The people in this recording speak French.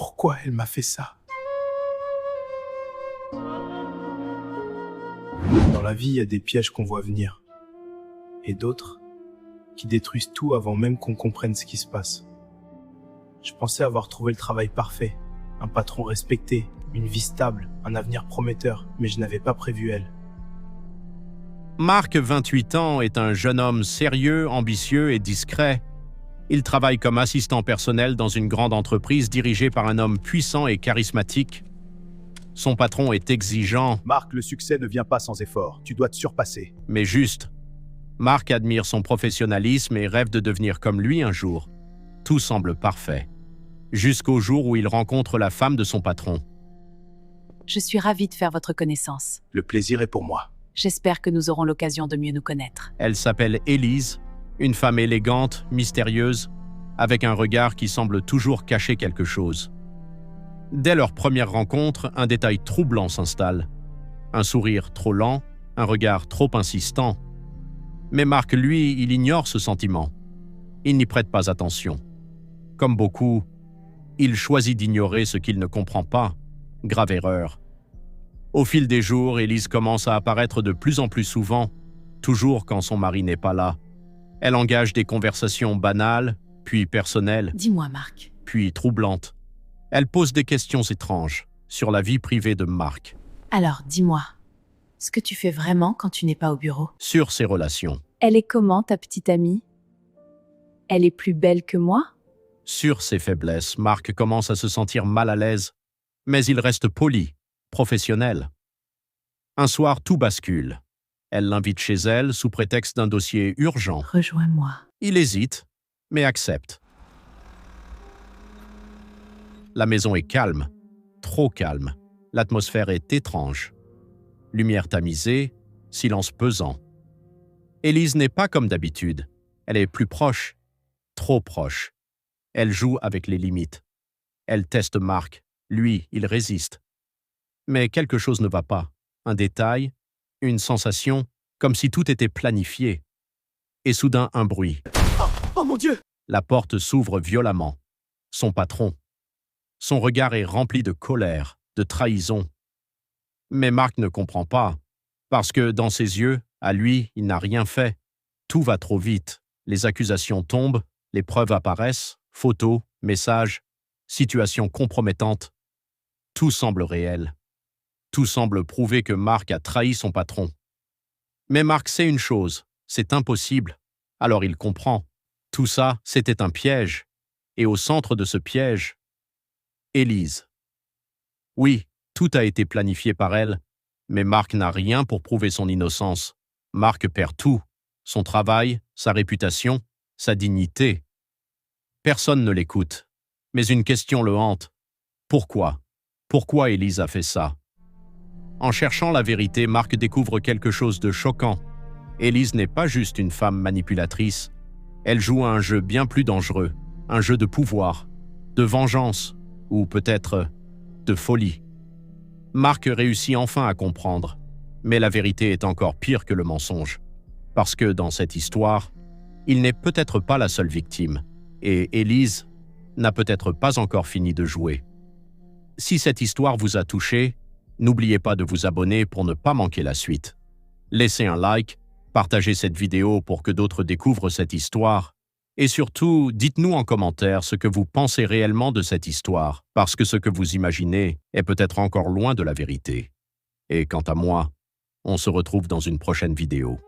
Pourquoi elle m'a fait ça? Dans la vie, il y a des pièges qu'on voit venir. Et d'autres qui détruisent tout avant même qu'on comprenne ce qui se passe. Je pensais avoir trouvé le travail parfait, un patron respecté, une vie stable, un avenir prometteur, mais je n'avais pas prévu elle. Marc, 28 ans, est un jeune homme sérieux, ambitieux et discret. Il travaille comme assistant personnel dans une grande entreprise dirigée par un homme puissant et charismatique. Son patron est exigeant, Marc, le succès ne vient pas sans effort. Tu dois te surpasser. mais juste. Marc admire son professionnalisme et rêve de devenir comme lui un jour. Tout semble parfait. Jusqu'au jour où il rencontre la femme de son patron. Je suis ravie de faire votre connaissance. Le plaisir est pour moi. J'espère que nous aurons l'occasion de mieux nous connaître. Elle s'appelle Élise, une femme élégante, mystérieuse, avec un regard qui semble toujours cacher quelque chose. Dès leur première rencontre, un détail troublant s'installe. Un sourire trop lent, un regard trop insistant. Mais Marc, lui, il ignore ce sentiment. Il n'y prête pas attention. Comme beaucoup, il choisit d'ignorer ce qu'il ne comprend pas. Grave erreur. Au fil des jours, Élise commence à apparaître de plus en plus souvent, toujours quand son mari n'est pas là. Elle engage des conversations banales, puis personnelles, Dis-moi, Marc. puis troublantes. Elle pose des questions étranges sur la vie privée de Marc, Alors, dis-moi. Ce que tu fais vraiment quand tu n'es pas au bureau. sur ses relations, Elle est comment, ta petite amie? Elle est plus belle que moi? sur ses faiblesses. Marc commence à se sentir mal à l'aise, mais il reste poli, professionnel. Un soir, tout bascule. Elle l'invite chez elle sous prétexte d'un dossier urgent. Rejoins-moi. Il hésite, mais accepte. La maison est calme, trop calme. L'atmosphère est étrange. Lumière tamisée, silence pesant. Élise n'est pas comme d'habitude. Elle est plus proche, trop proche. Elle joue avec les limites. Elle teste Marc. Lui, il résiste. Mais quelque chose ne va pas. Un détail, une sensation, comme si tout était planifié. Et soudain, un bruit. Oh mon Dieu! La porte s'ouvre violemment. Son patron. Son regard est rempli de colère, de trahison. Mais Marc ne comprend pas, parce que dans ses yeux, à lui, il n'a rien fait. Tout va trop vite. Les accusations tombent, les preuves apparaissent, photos, messages, situations compromettantes. Tout semble réel. Tout semble prouver que Marc a trahi son patron. Mais Marc sait une chose, c'est impossible. Alors il comprend. Tout ça, c'était un piège. Et au centre de ce piège, Élise. Oui, tout a été planifié par elle, mais Marc n'a rien pour prouver son innocence. Marc perd tout, son travail, sa réputation, sa dignité. Personne ne l'écoute, mais une question le hante. Pourquoi? Pourquoi Élise a fait ça? En cherchant la vérité, Marc découvre quelque chose de choquant. Élise n'est pas juste une femme manipulatrice. Elle joue à un jeu bien plus dangereux, un jeu de pouvoir, de vengeance, ou peut-être de folie. Marc réussit enfin à comprendre, mais la vérité est encore pire que le mensonge. Parce que dans cette histoire, il n'est peut-être pas la seule victime, et Élise n'a peut-être pas encore fini de jouer. Si cette histoire vous a touché, n'oubliez pas de vous abonner pour ne pas manquer la suite. Laissez un like, partagez cette vidéo pour que d'autres découvrent cette histoire, et surtout, dites-nous en commentaire ce que vous pensez réellement de cette histoire, parce que ce que vous imaginez est peut-être encore loin de la vérité. Et quant à moi, on se retrouve dans une prochaine vidéo.